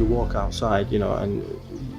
you walk outside, and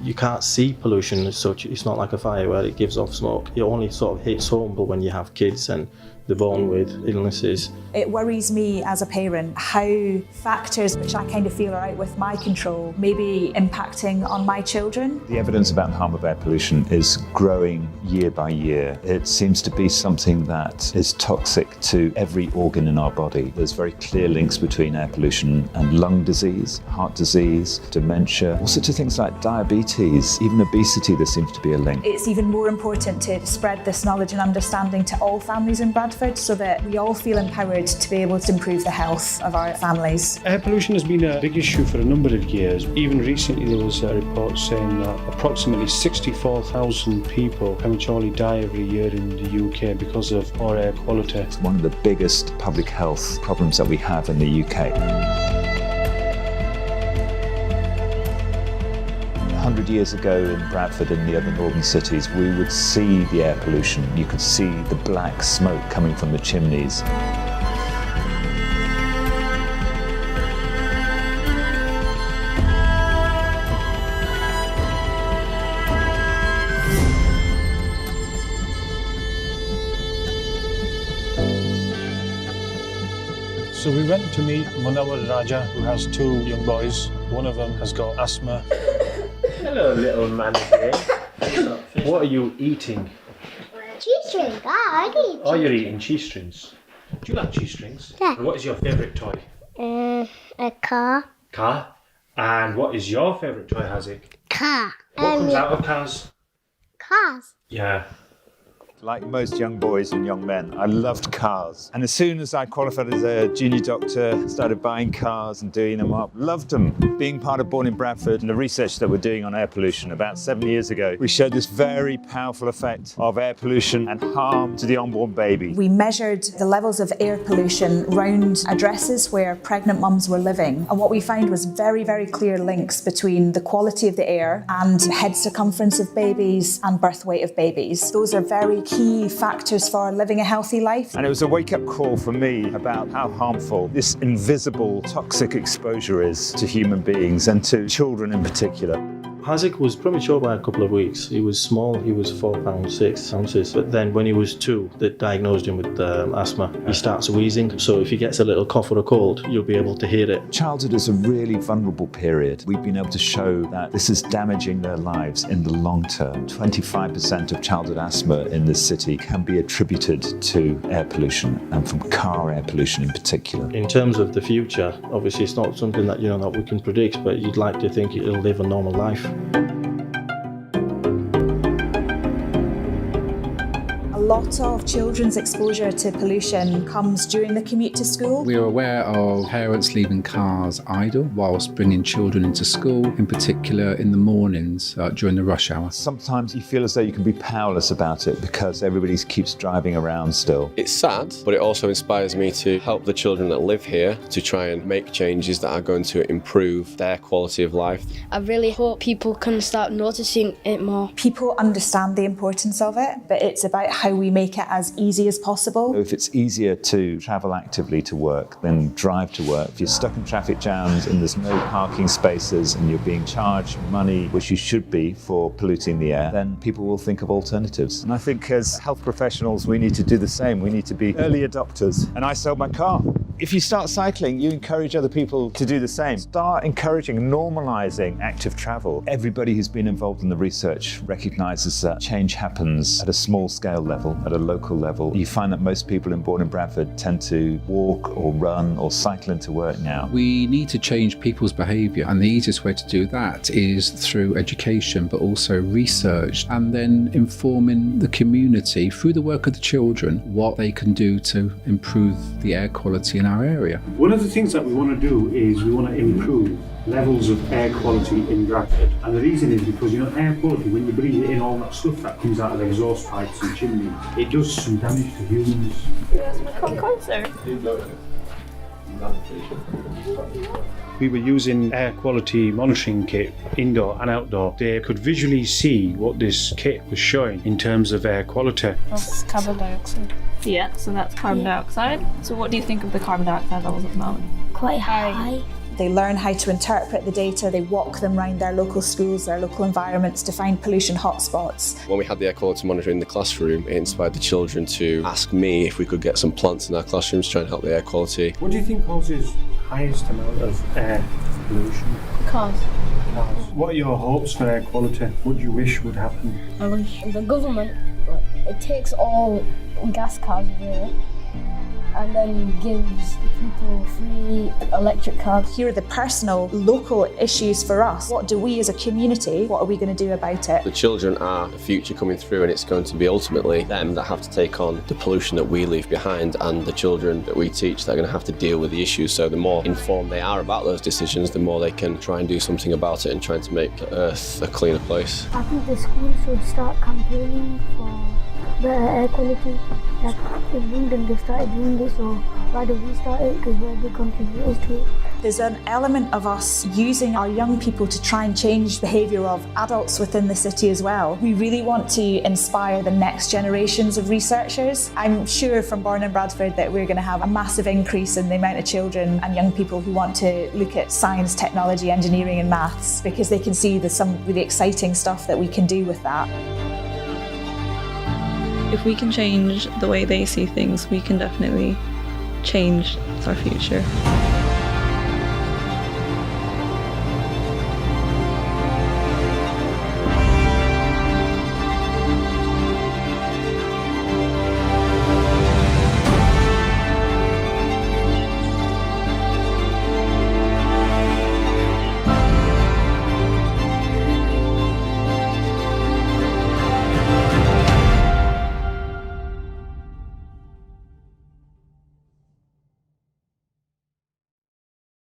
you can't see pollution as such. It's not like a fire where it gives off smoke. It only sort of hits home, but when you have kids and they're born with illnesses. It worries me as a parent how factors which I kind of feel are out with my control may be impacting on my children. The evidence about the harm of air pollution is growing year by year. It seems to be something that is toxic to every organ in our body. There's very clear links between air pollution and lung disease, heart disease, dementia, also to things like diabetes, even obesity. There seems to be a link. It's even more important to spread this knowledge and understanding to all families in Bradford so that we all feel empowered to be able to improve the health of our families. Air pollution has been a big issue for a number of years. Even recently there was a report saying that approximately 64,000 people prematurely die every year in the UK because of poor air quality. It's one of the biggest public health problems that we have in the UK. 100 years ago in Bradford and the other northern cities, we would see the air pollution. You could see the black smoke coming from the chimneys. So we went to meet Munawar Raja, who has 2 young boys. One of them has got asthma. Hello, little manager. What are you eating? Cheese strings. I eat. Oh, you're eating cheese strings. Do you like cheese strings? Yeah. And what is your favourite toy? A car. Car. And what is your favourite toy, Hazik? Car. What comes out of cars? Cars. Yeah. Like most young boys and young men, I loved cars. And as soon as I qualified as a junior doctor, started buying cars and doing them up, loved them. Being part of Born in Bradford and the research that we're doing on air pollution about 7 years ago, we showed this very powerful effect of air pollution and harm to the unborn baby. We measured the levels of air pollution round addresses where pregnant mums were living. And what we found was very, very clear links between the quality of the air and head circumference of babies and birth weight of babies. Those are very key factors for living a healthy life. And it was a wake-up call for me about how harmful this invisible toxic exposure is to human beings and to children in particular. Hazik was premature by a couple of weeks. He was small, he was 4 pounds 6 ounces. But then when he was 2, they diagnosed him with asthma. He starts wheezing, so if he gets a little cough or a cold, you'll be able to hear it. Childhood is a really vulnerable period. We've been able to show that this is damaging their lives in the long term. 25% of childhood asthma in this city can be attributed to air pollution, and from car air pollution in particular. In terms of the future, obviously it's not something that that we can predict, but you'd like to think it'll live a normal life. A lot of children's exposure to pollution comes during the commute to school. We are aware of parents leaving cars idle whilst bringing children into school, in particular in the mornings during the rush hour. Sometimes you feel as though you can be powerless about it because everybody keeps driving around still. It's sad, but it also inspires me to help the children that live here to try and make changes that are going to improve their quality of life. I really hope people can start noticing it more. People understand the importance of it, but it's about how we make it as easy as possible. If it's easier to travel actively to work than drive to work, if you're stuck in traffic jams and there's no parking spaces and you're being charged money, which you should be, for polluting the air, then people will think of alternatives. And I think as health professionals, we need to do the same. We need to be early adopters. And I sold my car. If you start cycling, you encourage other people to do the same. Start encouraging, normalizing active travel. Everybody who's been involved in the research recognizes that change happens at a small scale level, at a local level. You find that most people Born in Bradford tend to walk or run or cycle into work now. We need to change people's behaviour, and the easiest way to do that is through education, but also research, and then informing the community through the work of the children what they can do to improve the air quality in our area. One of the things that we want to do is we want to improve levels of air quality in Bradford. And the reason is because, air quality, when you breathe it in, all that stuff that comes out of exhaust pipes and chimneys, it does some damage to humans. You guys want to come closer? We were using air quality monitoring kit, indoor and outdoor. They could visually see what this kit was showing in terms of air quality. That's carbon dioxide. Yeah, so that's carbon dioxide. So what do you think of the carbon dioxide levels at the moment? Quite high. They learn how to interpret the data. They walk them around their local schools, their local environments to find pollution hotspots. When we had the air quality monitor in the classroom, it inspired the children to ask me if we could get some plants in our classrooms to try and help the air quality. What do you think causes highest amount of air pollution? Cars. What are your hopes for air quality? What do you wish would happen? I wish the government, it takes all gas cars away and then gives people free electric cars. Here are the personal, local issues for us. What do we as a community, what are we going to do about it? The children are the future coming through, and it's going to be ultimately them that have to take on the pollution that we leave behind, and the children that we teach that are going to have to deal with the issues. So the more informed they are about those decisions, the more they can try and do something about it and trying to make Earth a cleaner place. I think the school should start campaigning for better air quality. Like in London they started doing this, so why don't we start it? Because we're big contributors to it. There's an element of us using our young people to try and change behaviour of adults within the city as well. We really want to inspire the next generations of researchers. I'm sure from Born in Bradford that we're going to have a massive increase in the amount of children and young people who want to look at science, technology, engineering and maths, because they can see some really exciting stuff that we can do with that. If we can change the way they see things, we can definitely change our future.